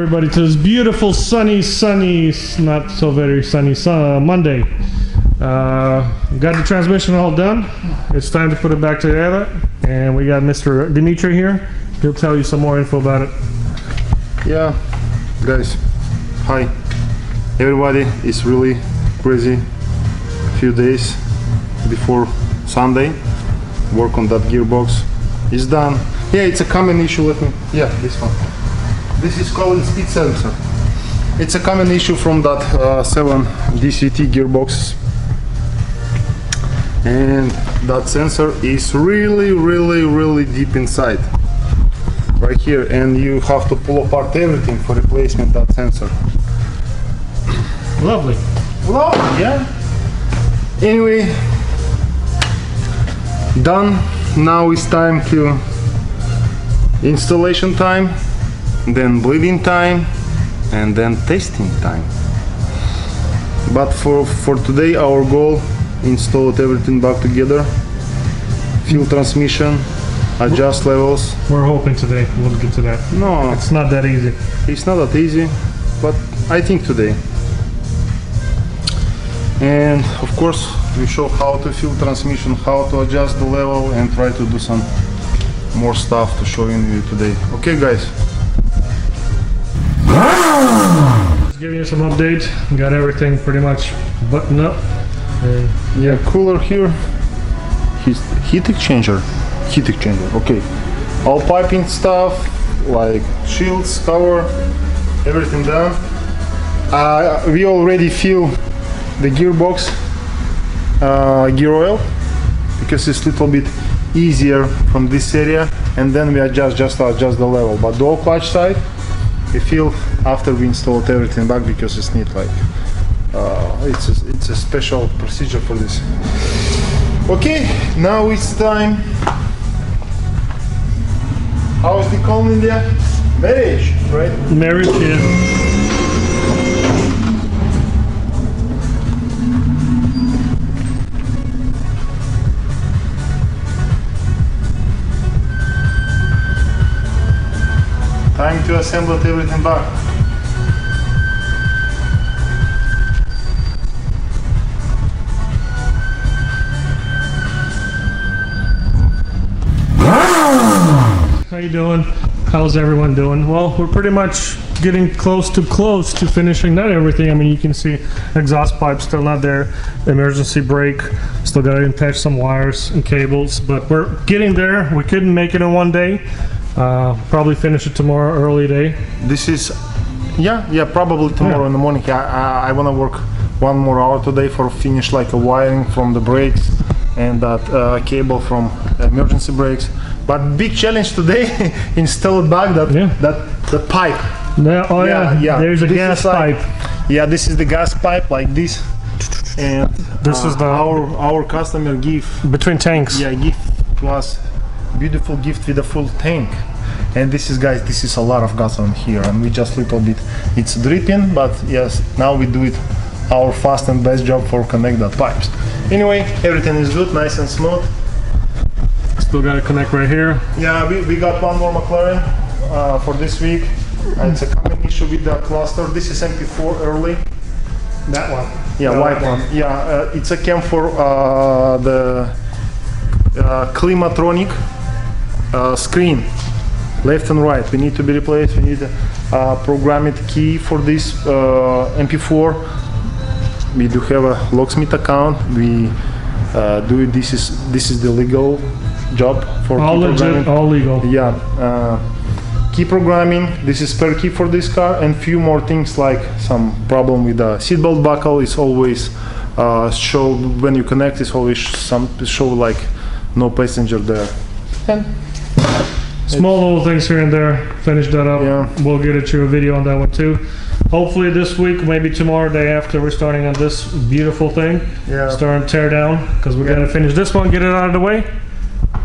everybody to this beautiful sunny, not so very sunny Monday. Got the transmission all done. It's time to put it back together, and we got Mr. Dimitri here. He'll tell you some more info about it. Yeah, guys, hi everybody. It's really crazy few days before Sunday. Work on that gearbox is done. Yeah, it's a common issue. This one. This is called speed sensor. It's a common issue from that 7 DCT gearbox, and that sensor is really deep inside right here, and you have to pull apart everything for replacement that sensor. Lovely. Well, yeah. Anyway, done. Now it's time to installation time, then bleeding time, and then testing time. But for today, our goal: install everything back together, fuel transmission, adjust levels. We're hoping today we'll get to that. No, it's not that easy. It's not that easy, but I think today. And of course, we show how to fuel transmission, how to adjust the level, and try to do some more stuff to show you today. Okay, guys. Just giving you some updates. Got everything pretty much buttoned up. And yeah, cooler here. Heat exchanger. Okay. All piping stuff like shields, cover, everything done. We already fill the gearbox gear oil because it's a little bit easier from this area, and then we adjust the level. But the oil clutch side we fill after we installed everything back because it's neat, like it's a special procedure for this. Okay, now it's time. How is the call in India? Marriage, right? Marriage, yeah. Time to assemble everything back. How you doing? How's everyone doing? Well, we're pretty much getting close to finishing not everything. I mean, you can see exhaust pipe still not there, emergency brake, still got to attach some wires and cables, but we're getting there. We couldn't make it in one day. Probably finish it tomorrow early day. This is probably tomorrow in the morning. I want to work 1 more hour today for finish like a wiring from the brakes and that cable from emergency brakes. But big challenge today, install it back that pipe. Yeah, there's a gas pipe. Yeah, this is the gas pipe like this, and this is the our customer gift between tanks. Yeah, gift to us, beautiful gift with a full tank. And this is, guys, this is a lot of gas on here, and we just little bit it's dripping, but yes, now we do it our fast and best job for connect that pipes. Anyway, everything is good, nice and smooth. Still got to connect right here. Yeah, we got 1 more McLaren for this week. It's a common issue with the cluster. This is MP4 early. That one. Yeah, no, white one. Yeah, it's a cam for the Climatronic screen, left and right. We need to be replaced. We need a programmed key for this MP4. We do have a locksmith account. We do it. This is the legal job for all legit, all legal. Yeah, key programming. This is per key for this car, and few more things like some problem with the seatbelt buckle. It's always show when you connect. It's always show like no passenger there. And small little things here and there. Finish that up. Yeah. We'll get you a video on that one too. Hopefully this week, maybe tomorrow, day after, we're starting on this beautiful thing. Yeah. Starting to tear down because we gotta finish this one, get it out of the way.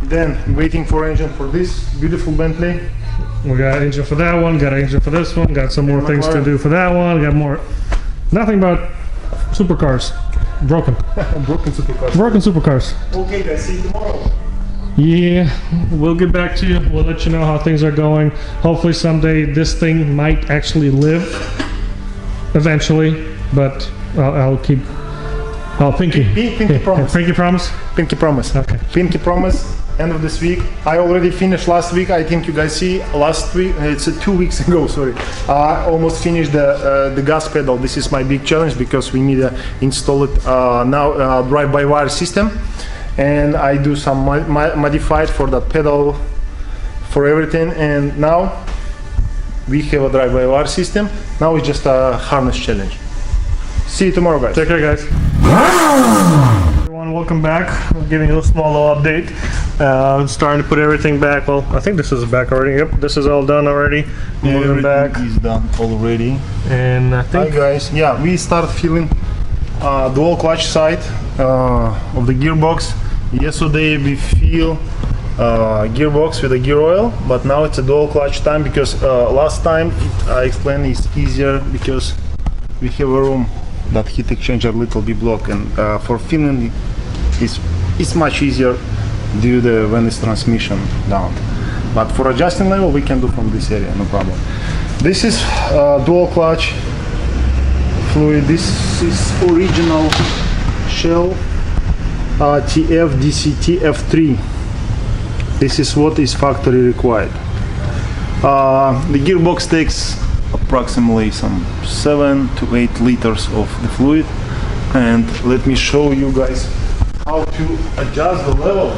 Then waiting for engine for this beautiful Bentley. We got an engine for that one, got an engine for this one, got some more things to do for that one, got more, nothing but supercars. Broken. Broken supercars. Broken supercars. Okay guys, see you tomorrow. Yeah, we'll get back to you. We'll let you know how things are going. Hopefully someday this thing might actually live eventually, but I'll keep... Oh, Pinky. Pinky promise. Pinky promise? Pinky promise. Okay. Pinky promise. End of this week. I already finished last week. I think you guys see last week. It's 2 weeks ago. Sorry. I almost finished the gas pedal. This is my big challenge because we need to install it now. Drive-by-wire system, and I do some modified for that pedal, for everything. And now we have a drive-by-wire system. Now it's just a harness challenge. See you tomorrow, guys. Take care, guys. Everyone, welcome back. I'm giving you a small little update. I'm starting to put everything back. Well, I think this is back already. Yep, this is all done already. Moving back. Is done already. And I Hi think... guys. Yeah, we start feeling dual clutch side of the gearbox. Yesterday we feel gearbox with a gear oil, but now it's a dual clutch time because last time I explained it's easier because we have a room that heat exchanger little bit block, and for filling it's much easier due to when it's transmission down. But for adjusting level we can do from this area, no problem. This is dual clutch fluid. This is original Shell TF DCT F3. This is what is factory required. The gearbox takes approximately some 7 to 8 liters of the fluid, and let me show you guys how to adjust the level.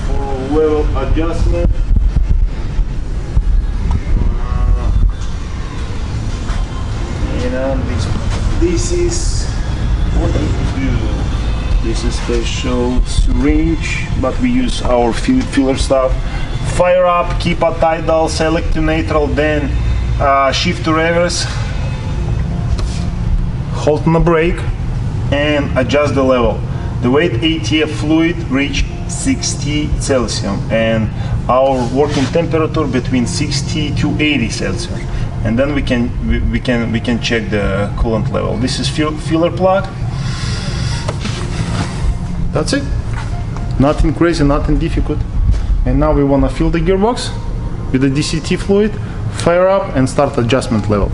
For level adjustment, this is what we do. This is special syringe, but we use our filler stuff. Fire up, keep a tidal, select to neutral, then shift to reverse, hold on the brake and adjust the level. The weight ATF fluid reach 60 Celsius and our working temperature between 60 to 80 Celsius. And then we can check the coolant level. This is filler plug. That's it. Nothing crazy, nothing difficult. And now we want to fill the gearbox with the DCT fluid, fire up and start adjustment level.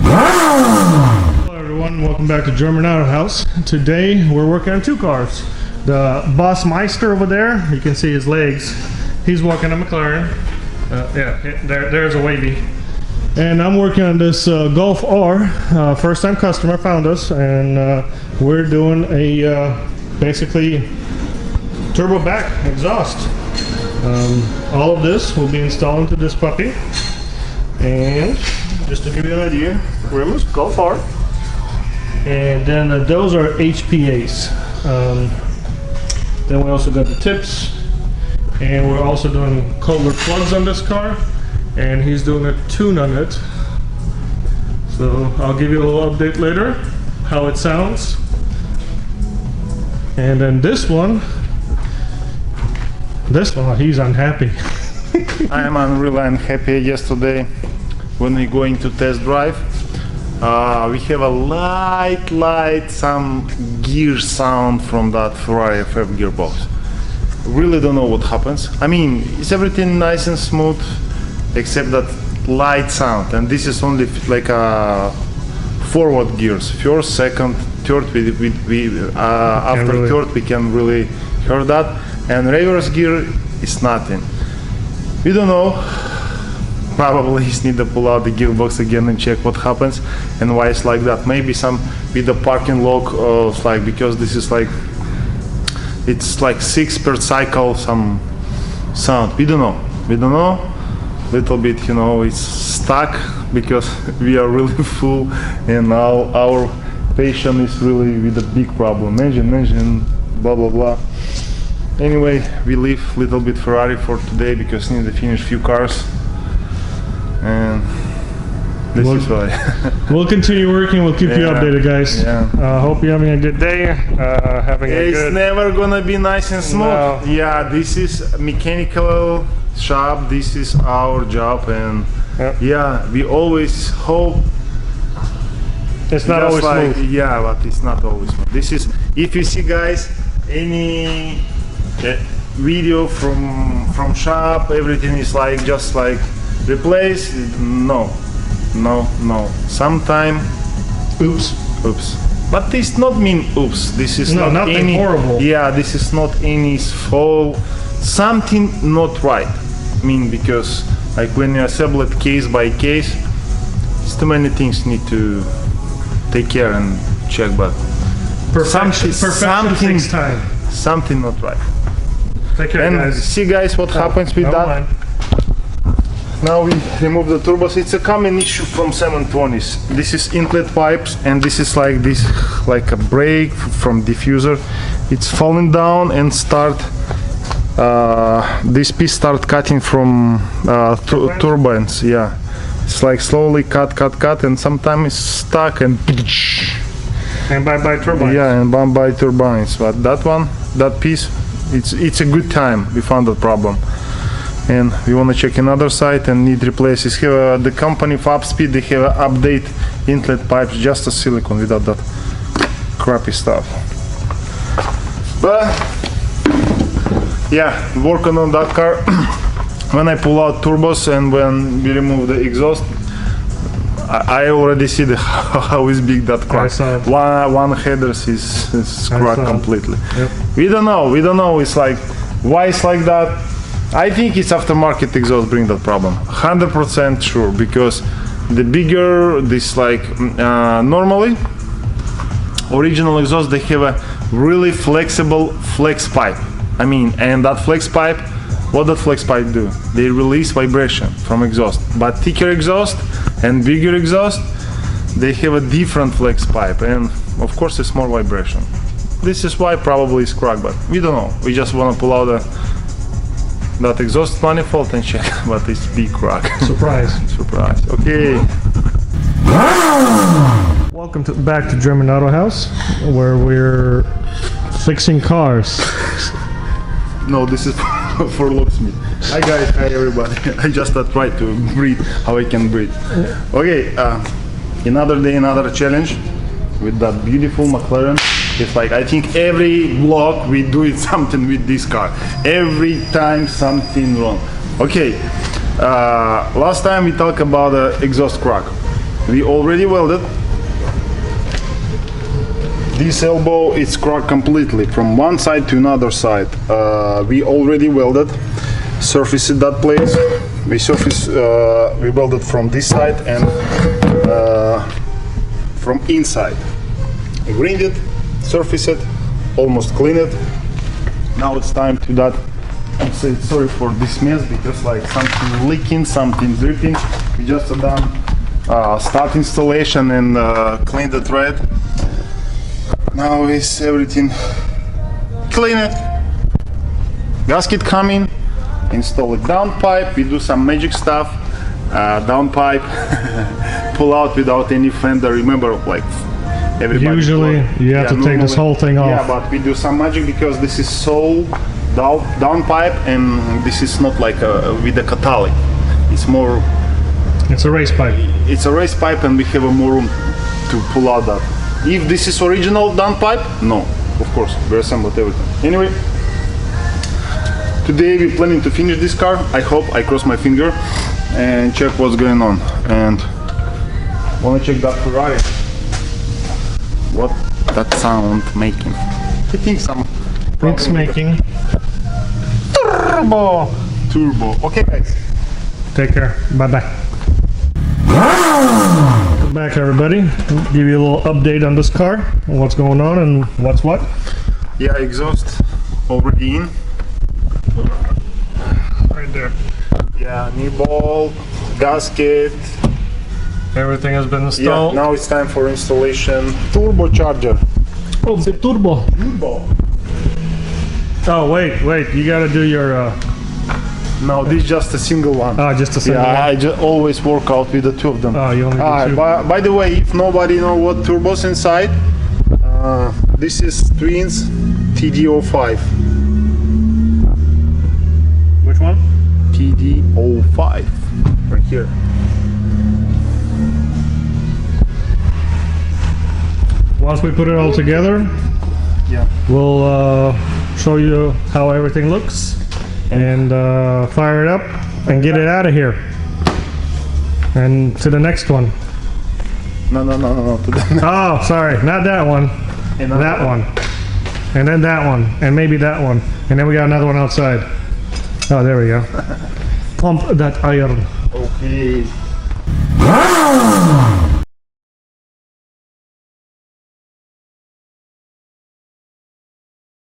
Hello everyone, welcome back to German Auto House. Today we're working on 2 cars. The Boss Meister over there, you can see his legs. He's walking a McLaren. There's a wavy. And I'm working on this Golf R. First time customer found us, and we're doing a basically turbo back exhaust. All of this will be installed into this puppy. And just to give you an idea, rims, Golf R. And then those are HPAs. Then we also got the tips. And we're also doing Kohler plugs on this car. And he's doing a tune on it. So I'll give you a little update later, how it sounds. And then this one, he's unhappy. I am really unhappy. Yesterday when we going to test drive, we have a light some gear sound from that Ferrari FF gearbox. Really don't know what happens. I mean, it's everything nice and smooth except that light sound, and this is only like a forward gears, first, second, third. After really. Third we can really hear that, and reverse gear is nothing. We don't know. Probably just need to pull out the gearbox again and check what happens and why it's like that. Maybe some with the parking lock, like because this is like it's like 6 per cycle some sound. We don't know. Little bit, you know, it's stuck because we are really full, and now our patient is really with a big problem. Engine, blah blah blah. Anyway, we leave little bit Ferrari for today because we need to finish few cars, and this is why. We'll continue working. We'll keep you updated, guys. Yeah. Hope you're having a good day. It's never gonna be nice and smooth. No. Yeah, this is mechanical shop. This is our job, and yeah, we always hope it's not always smooth. Yeah, but it's not always smooth. This is If you see, guys, any video from shop, everything is like just like replace. No. Sometime, oops. But this not mean oops. This is not nothing any horrible. Yeah, this is not any fault. Something not right. I mean, because like when you assemble it case by case, it's too many things need to take care and check. But Perfection takes time. Something not right. Take care, And guys. see, guys, what happens with Never that. mind. Now we remove the turbos. It's a common issue from 720s. This is inlet pipes, and this is like this, like a brake from diffuser. It's falling down and start. This piece start cutting from turbines. Yeah, it's like slowly cut, and sometimes it's stuck and. And bye turbines. Yeah, and bound by turbines. But that one, that piece, it's a good time we found that problem. And we want to check another side and need replaces. Here the company for Upspeed, they have update inlet pipes, just a silicone without that crappy stuff. But yeah, working on that car. When I pull out turbos and when we remove the exhaust, I already see how is big that crack. One headers is cracked completely. Yep. We don't know. It's like, why it's like that? I think it's aftermarket exhaust bring that problem. 100% sure, because the bigger this like normally original exhaust, they have a really flexible flex pipe. I mean, and that flex pipe, what that flex pipe do? They release vibration from exhaust. But thicker exhaust and bigger exhaust, they have a different flex pipe, and of course it's more vibration. This is why probably it's cracked, but we don't know. We just want to pull out that exhaust manifold and check, but it's big crack. Surprise. Surprise. Okay. Welcome back to German Auto House, where we're fixing cars. No, this is for locksmith. Hi guys, hi everybody. I just try to breathe how I can breathe. Okay, another day, another challenge with that beautiful McLaren. It's like, I think every vlog we do it something with this car. Every time something wrong. Okay, last time we talked about the exhaust crack. We already welded. This elbow is cracked completely from one side to another side. We already welded, surfaced that place. We welded from this side and from inside. We grind it, surface it, almost clean it. Now it's time to that. I'm sorry for this mess, because like something leaking, something dripping. We just done start installation and clean the thread. Now is everything clean it. Gasket coming, install it down pipe. We do some magic stuff. Down pipe, pull out without any fender. Remember, like everybody. Usually, you have to take this whole thing off. Yeah, but we do some magic because this is so down pipe, and this is not like with a catalytic. It's more. It's a race pipe. It's a race pipe, and we have a more room to pull out that. If this is original down pipe, no, of course, we assembled everything. Anyway, today we're planning to finish this car. I hope, I cross my finger, and check what's going on. And wanna check that Ferrari. What that sound making? I think some. It's making turbo. Okay, guys. Take care. Bye bye. Welcome back, everybody. Give you a little update on this car, what's going on and what's what. Yeah, exhaust already in. Right there. Yeah, new ball, gasket. Everything has been Yeah, installed. now it's time for installation. Turbocharger. Oh, the turbo. Turbo. Oh, wait. You gotta do your. No, this is just a single one. Just a single. Yeah, I just always work out with the two of them. Oh, you only do two. By the way, if nobody know what turbo's inside, this is Twins TD05. Which one? TD05, right here. Once we put it all together, Yeah. We'll show you how everything looks and fire it up and get it out of here. And to the next one. No. Oh, sorry, not that one. That one. And then that one. And maybe that one. And then we got another one outside. Oh, there we go. Pump that iron. Okay.